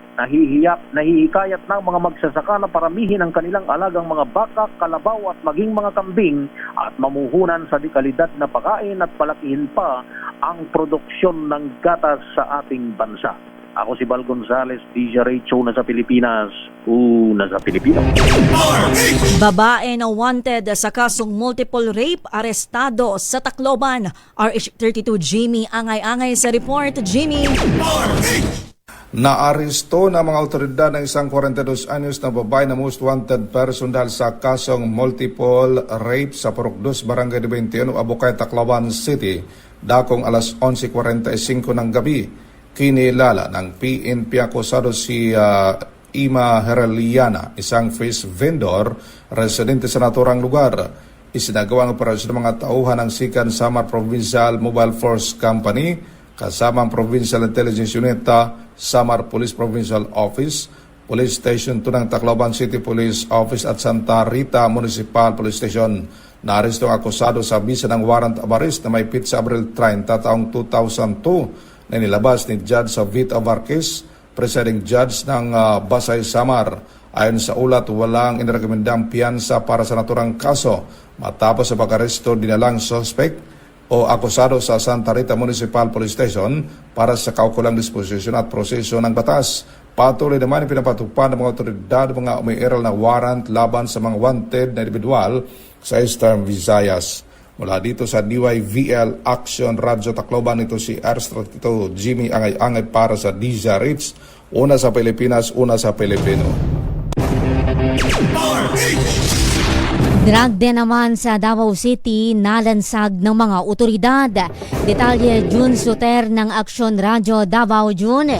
nahihikayat ng mga magsasaka na paramihin ang kanilang alagang mga baka, kalabaw at maging mga kambing at mamuhunan sa dekalidad na pagkain at palakihin pa ang produksyon ng gatas sa ating bansa. Ako si Val Gonzalez, DZRH, una sa Pilipinas, una sa Pilipino. Babae na wanted sa kasong multiple rape, arestado sa Tacloban. RH32 Jimmy Angay-Angay sa report. Jimmy. Naaresto ng mga otoridad ng isang 42 anyos na babae na most wanted person dahil sa kasong multiple rape sa Purok 2, Barangay 21, Abukay, Tacloban City, dakong alas 11:45 ng gabi. Kinilala ng PNP akusado si Ima Hereliana, isang fish vendor, residente sa naturang lugar. Isinagawa ang operasyon ng mga tauhan ng Sikan Samar Provincial Mobile Force Company kasama ang Provincial Intelligence Unit, Samar Police Provincial Office, Police Station 2 ng Tacloban City Police Office at Santa Rita Municipal Police Station. Naaresto ang akusado sa bisa ng warrant of arrest na may pitsa Abril 30 taong 2002 na nilabas ni Judge Vito Varquez, presiding judge ng Basay Samar. Ayon sa ulat, walang inirekomendang piyansa para sa naturang kaso. Matapos sa pag-aresto, dinalang suspect o akusado sa Santa Rita Municipal Police Station para sa kaukulang disposisyon at proseso ng batas. Patuloy naman pinapatupad ng mga otoridad mga umiiral na warrant laban sa mga wanted na individual sa Eastern Visayas. Mula dito sa DYVL Action Radyo Tacloban, ito si RH32 Jimmy Angay-Angay para sa DZRH, una sa Pilipinas, una sa Pilipino. Drug din naman sa Davao City, nalansag ng mga otoridad. Detalye June Soter ng Action Radyo Davao. June.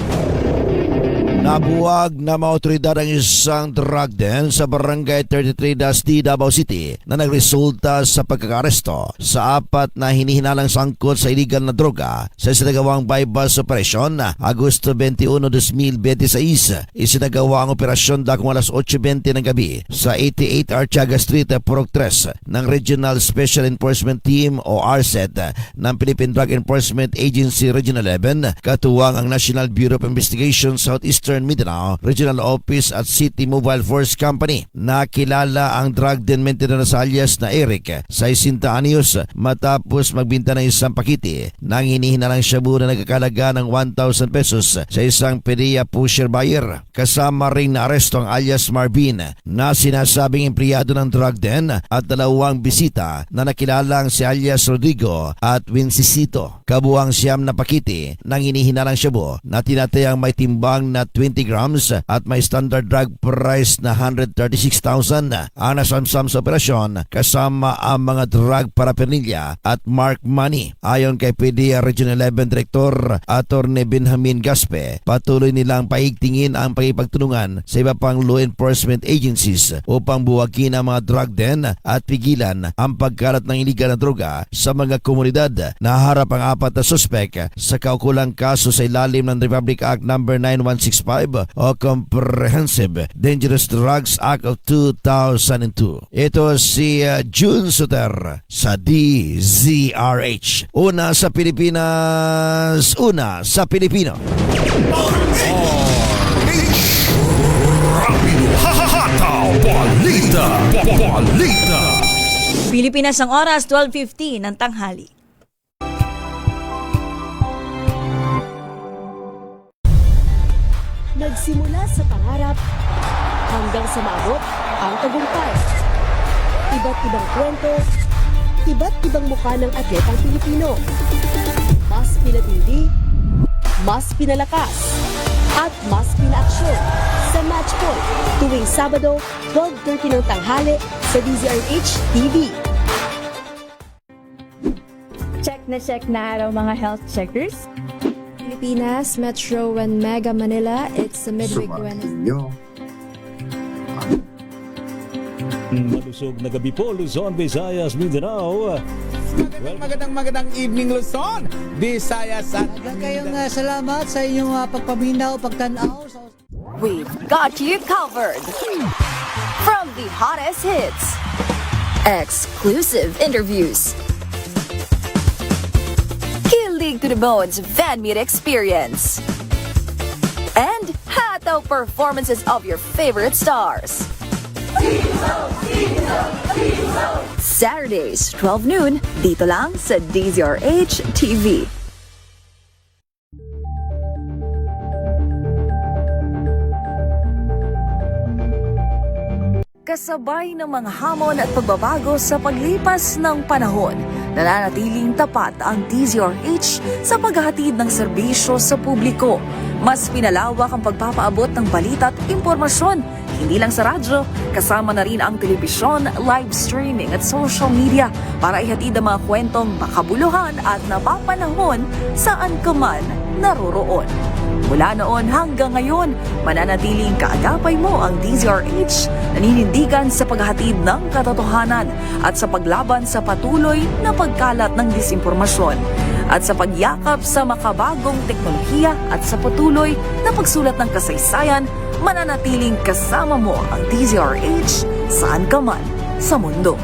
Nabuwag na mga otoridad ang isang drug den sa Barangay 33 Dasti, Davao City na nagresulta sa pagkakaresto sa 4 na hinihinalang sangkot sa iligal na droga sa isinagawang bypass operation Agosto 21, 2026. Isinagawa ang operasyon dakong alas 8:20 ng gabi sa 88 Artiaga Street, Purok 3 ng Regional Special Enforcement Team o RSET ng Philippine Drug Enforcement Agency Regional 11, katuwang ang National Bureau of Investigation Southeastern Eastern Mindanao Regional Office at City Mobile Force Company. Nakilala ang drug den maintenance alias na Eric sa 60 anyos matapos magbinta ng isang pakiti nang hinihinalang shabu na nagkakalaga ng 1,000 pesos sa isang PDEA pusher buyer. Kasama rin na aresto ang alias Marvin na sinasabing empleyado ng drug den at dalawang bisita na nakilalang si alias Rodrigo at Wincicito. Kabuang siyam na pakiti ng hinihinalang shabu na tinatayang may timbang na 20 grams at may standard drug price na 136,000 ang nasamsam sa operasyon kasama ang mga drug paraphernalia at mark money. Ayon kay PDEA Region 11 Director Atty. Benjamin Gaspe, patuloy nilang paigtingin ang pakipagtulungan sa iba pang law enforcement agencies upang buwagin ang mga drug den at pigilan ang pagkalat ng iligal na droga sa mga komunidad. Naharap ang 4 na suspek sa kaukulang kaso sa ilalim ng Republic Act No. 9165 o Comprehensive Dangerous Drugs Act of 2002. Ito si June Suter sa DZRH. Una sa Pilipinas, una sa Pilipino. Balita! Balita! Pilipinas ang oras, 12:15 ng tanghali. Nagsimula sa pangarap hanggang sa maabot ang tagumpay. Iba't ibang kwento, iba't ibang mukha ng atletang Pilipino. Mas pinatindi, mas pinalakas, at mas pinaaksyon sa Match Point tuwing Sabado, 12:30 ng tanghali sa DZRH TV. Check na araw mga health checkers. Pilipinas, Metro and Mega Manila, it's the midweek Wednesday. Malusog na gabi po, Luzon, Visayas, Mindanao. Magandang evening Luzon, Visayas at Kayong salamat sa inyong pagpaminaw, pagtanaw. We've got you covered. From the hottest hits, exclusive interviews, kilig to the bones fan meet experience, and hataw performances of your favorite stars. Saturdays, 12 noon, dito lang sa DZRH TV. Kasabay ng mga hamon at pagbabago sa paglipas ng panahon, nananatiling tapat ang DZRH sa paghahatid ng serbisyo sa publiko. Mas pinalawak ang pagpapaabot ng balita at impormasyon, hindi lang sa radyo, kasama na rin ang telebisyon, live streaming at social media para ihatid ang mga kwentong makabuluhan at napapanahon saan ka man naroroon. Mula noon hanggang ngayon, mananatiling kaagapay mo ang DZRH, naninindigan sa paghahatid ng katotohanan at sa paglaban sa patuloy na pagkalat ng disinformasyon at sa pagyakap sa makabagong teknolohiya at sa patuloy na pagsulat ng kasaysayan, mananatiling kasama mo ang DZRH saan ka man sa mundo.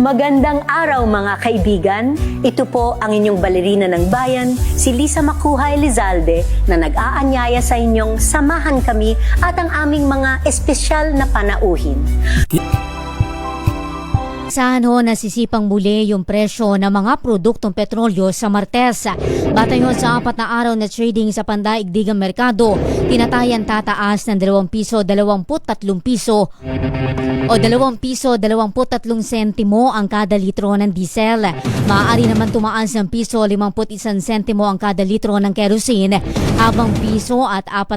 Magandang araw mga kaibigan. Ito po ang inyong balerina ng bayan, si Lisa Macuja Elizalde, na nag-aanyaya sa inyong samahan kami at ang aming mga espesyal na panauhin. Saan ho nasisipang muli yung presyo ng mga produktong petrolyo sa Martes. Batay ho sa 4 na araw na trading sa pandaigdigang merkado, tinatayan tataas ng 2 piso 23 piso o 2 piso 23 sentimo ang kada litro ng diesel. Maaari naman tumaas ng piso 51 sentimo ang kada litro ng kerosene, habang piso at 4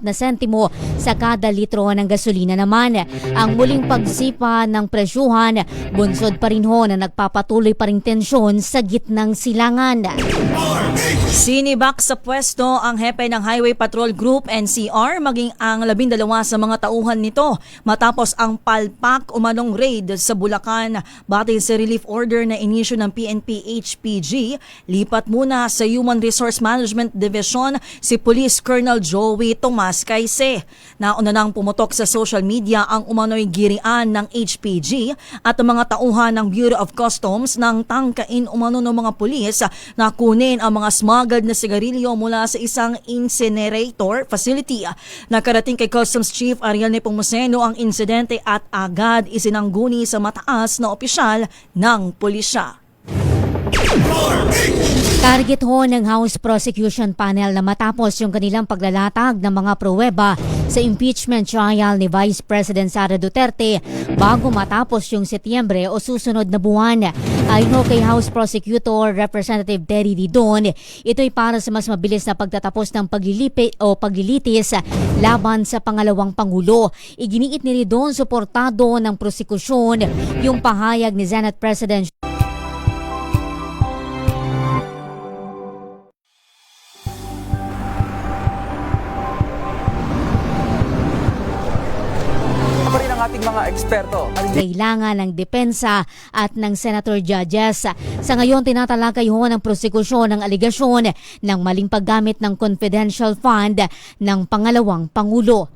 na sentimo sa kada litro ng gasolina naman. Ang muling pagsipa ng presyo bunsod pa rin ho na nagpapatuloy pa rin tensyon sa gitnang silangan. Sinibak sa pwesto ang hepe ng Highway Patrol Group NCR maging ang 12 sa mga tauhan nito matapos ang palpak umanong raid sa Bulacan. Batay sa relief order na inisyu ng PNP HPG, lipat muna sa Human Resource Management Division si Police Colonel Joey Tomas Caise. Nauna nang pumutok sa social media ang umano'y girian ng HPG at ang mga tauhan ng Bureau of Customs nang tangkain umano ng mga pulis na kunin ang mga smuggled na sigarilyo mula sa isang incinerator facility. Nakarating kay Customs Chief Ariel Nepomuceno ang insidente at agad isinangguni sa mataas na opisyal ng pulisya. Target ho ng House Prosecution Panel na matapos yung kanilang paglalatag ng mga pruweba sa impeachment trial ni Vice President Sara Duterte bago matapos yung Setyembre o susunod na buwan. Ayon kay House Prosecutor Representative Terry Didon, ito'y para sa mas mabilis na pagtatapos ng paglilitis laban sa pangalawang Pangulo. Iginiit ni Didon suportado ng prosekusyon yung pahayag ni Senate President ating mga eksperto. Kailangan ng depensa at ng senator judges. Sa ngayon, tinatalakay ho ng prosekusyon ang aligasyon ng maling paggamit ng confidential fund ng pangalawang Pangulo.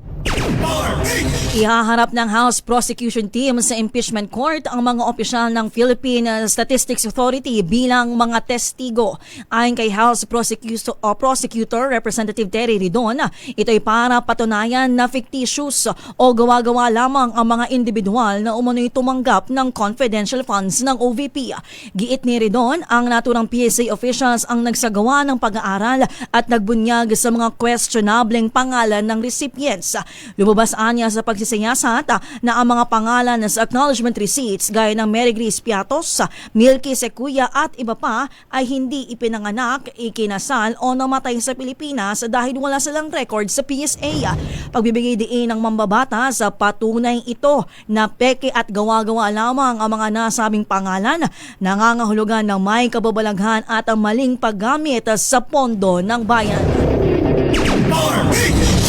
Ihaharap ng House Prosecution Team sa impeachment court ang mga opisyal ng Philippine Statistics Authority bilang mga testigo. Ayon kay House Prosecutor Representative Terry Ridon, ito ay para patunayan na fictitious o gawa-gawa lamang ang mga individual na umano'y tumanggap ng confidential funds ng OVP. Giit ni Ridon, ang naturang PSA officials ang nagsagawa ng pag-aaral at nagbunyag sa mga questionableng pangalan ng recipients. Lumabas anya sa pagsisiyasat na ang mga pangalan sa acknowledgement receipts gaya ng Mary Grace Piatos, Milky Sequoia at iba pa ay hindi ipinanganak, ikinasal o namatay sa Pilipinas dahil wala silang record sa PSA. Pagbibigay diin ng mambabata sa patunay ito na peke at gawa-gawa lamang ang mga nasabing pangalan, nangangahulugan ng may kababalaghan at ang maling paggamit sa pondo ng bayan.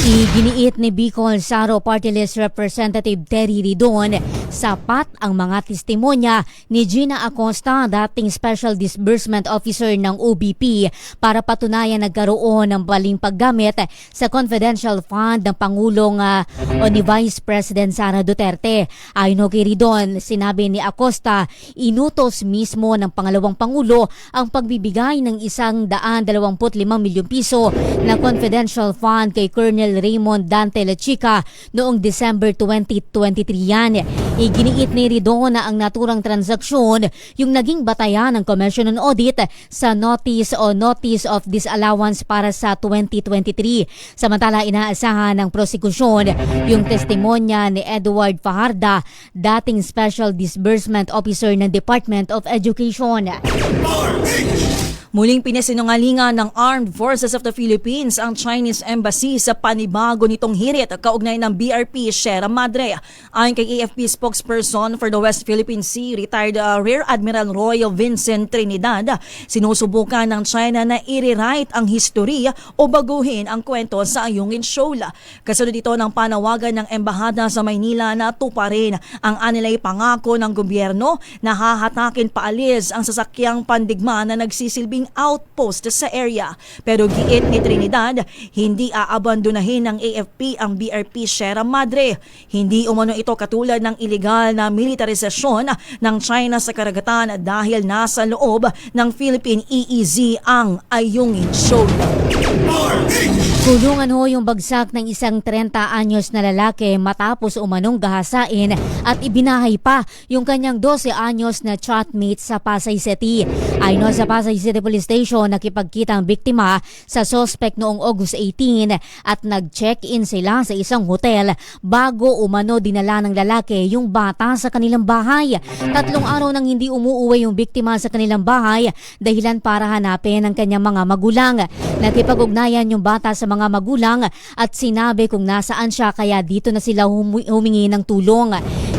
Iginiit ni Bicol Saro Party List Representative Terry Ridon, sapat ang mga testimonya ni Gina Acosta, dating Special Disbursement Officer ng OBP, para patunayan nagkaroon ng maling paggamit sa confidential fund ng Pangulong o ni Vice President Sara Duterte. Ayon kay Ridon, sinabi ni Acosta, inutos mismo ng pangalawang Pangulo ang pagbibigay ng 125 milyong piso na confidential fund kay Colonel Raymond Dante Lachica noong December 2023 yan. Iginiit ni Ridon na ang naturang transaksyon yung naging batayan ng Commission on Audit sa Notice of Disallowance para sa 2023. Samantala, inaasahan ng prosekusyon yung testimonya ni Edward Fajarda, dating Special Disbursement Officer ng Department of Education. Muling pinasinungalingan ng Armed Forces of the Philippines ang Chinese Embassy sa panibago nitong hirit kaugnay ng BRP Sierra Madre. Ayon kay AFP spokesperson for the West Philippine Sea, retired Rear Admiral Roy Vincent Trinidad, sinusubukan ng China na i-rewrite ang history o baguhin ang kwento sa Ayungin Shoal. Kasunod ito ng panawagan ng Embahada sa Maynila na tuparin ang anilay pangako ng gobyerno na hahatakin paalis ang sasakyang pandigma na nagsisilbing outpost sa area. Pero giit ni Trinidad, hindi aabandonahin ng AFP ang BRP Sierra Madre. Hindi umano ito katulad ng iligal na militarisasyon ng China sa karagatan dahil nasa loob ng Philippine EEZ ang Ayungin Shoal. Kulungan ho yung bagsak ng isang 30 anyos na lalaki matapos umanong gahasain at ibinahay pa yung kanyang 12 anyos na chatmate sa Pasay City. Ayon sa Pasay City Police Station, nakipagkita ang biktima sa suspect noong August 18 at nag-check-in sila sa isang hotel bago umano dinala ng lalaki yung bata sa kanilang bahay. 3 araw nang hindi umuuwi yung biktima sa kanilang bahay dahilan para hanapin ang kanyang mga magulang. Nakipag-ugnayan yung bata sa mga magulang at sinabi kung nasaan siya kaya dito na sila humingi ng tulong.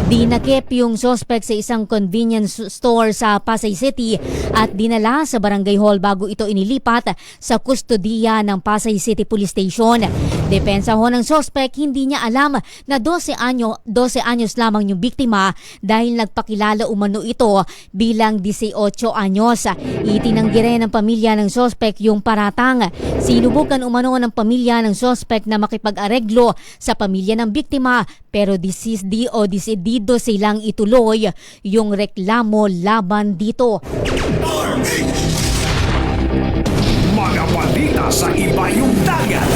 Dinakip yung suspect sa isang convenience store sa Pasay City at dinala sa barangay hall bago ito inilipat sa kustodiya ng Pasay City Police Station. Depensa ho ng suspect, hindi niya alam na 12 anyos lamang yung biktima dahil nagpakilala umano ito bilang 18 anyos. Itinanggi rin ng pamilya ng suspect yung paratang. Sinubukan umano ng pamilya ng suspect na makipag-areglo sa pamilya ng biktima pero desidido silang ituloy yung reklamo laban dito. Mga balita sa ibayong dagat.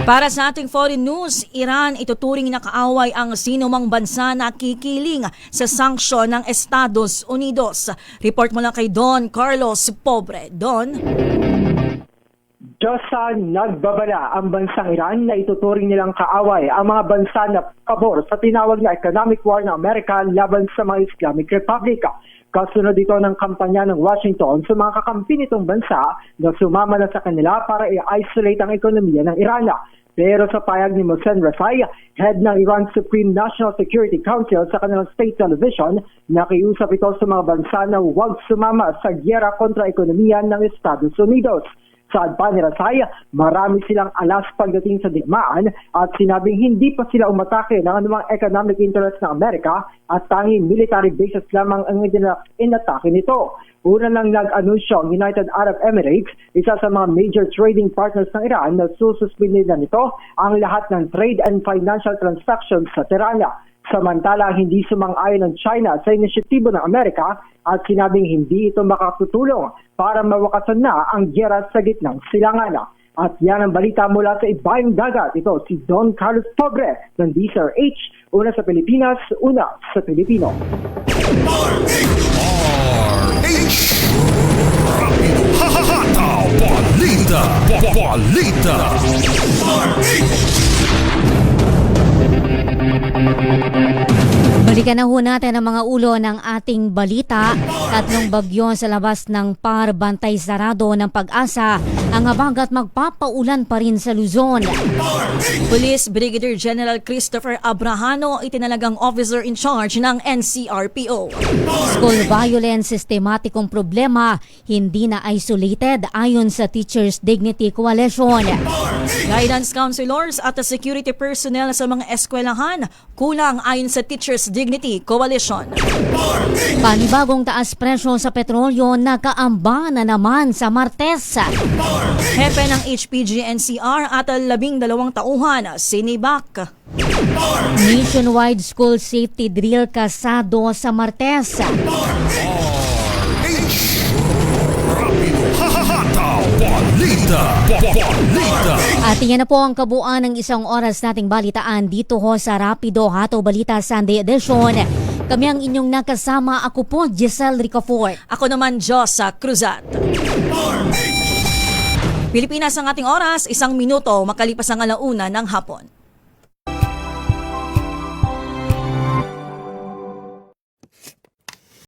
Para sa ating foreign news, Iran ituturing na kaaway ang sinumang bansa na kikiling sa sanksyon ng Estados Unidos. Report mo lang kay Don Carlos Pobre. Don? Diyos nagbabala ang bansang Iran na ituturing nilang kaaway ang mga bansa na pabor sa tinawag na economic war ng Amerika laban sa mga Islamic Republic. Kasunod ito ng kampanya ng Washington sa mga kakampi nitong bansa na sumama na sa kanila para i-isolate ang ekonomiya ng Iran. Pero sa payag ni Mohsen Rasai, head ng Iran Supreme National Security Council sa kanilang state television, nakiusap ito sa mga bansa na huwag sumama sa gyera kontra ekonomiya ng Estados Unidos. Saad pa ni Rasay, marami silang alas pagdating sa digmaan at sinabing hindi pa sila umatake ng anumang economic interest ng Amerika at tanging military bases lamang ang inatake nito. Una lang nag-anunsyo ang United Arab Emirates, isa sa mga major trading partners ng Iran na sususpendin na nito ang lahat ng trade and financial transactions sa Tirana. Samantala, hindi sumang-ayon ng China sa inisyatibo ng Amerika at sinabing hindi ito makatutulong para mawakasan na ang gyera sa gitnang silangan. At yan ang balita mula sa ibayong dagat. Ito si Don Carlos Pobre ng DZRH, una sa Pilipinas, una sa Pilipino. Hahataw balita. Balikan na ho natin ang mga ulo ng ating balita. Tatlong bagyo sa labas ng PAR bantay sarado ng Pag-asa. Ang habagat magpapaulan pa rin sa Luzon. Police Brigadier General Christopher Abrahano itinalagang officer in charge ng NCRPO. School violence, sistematikong problema, hindi na isolated ayon sa Teachers Dignity Coalition. Guidance counselors at security personnel sa mga eskwelahan kulang ayon sa Teachers Dignity Coalition. Panibagong taas presyo sa petrolyo, nakaamba na naman sa Martes. Hepe ng HPG-NCR at 12 tauhan sinibak. Nationwide school safety drill kasado sa Martes. At yan na po ang kabuuan ng isang oras nating balitaan dito ho sa Rapido Hataw Balita Sunday Edition. Kami ang inyong nakasama. Ako po, Giselle Ricafort. Ako naman, Josa Cruzat. Pilipinas ang ating oras, 1 minuto makalipas ang 1:00 ng hapon.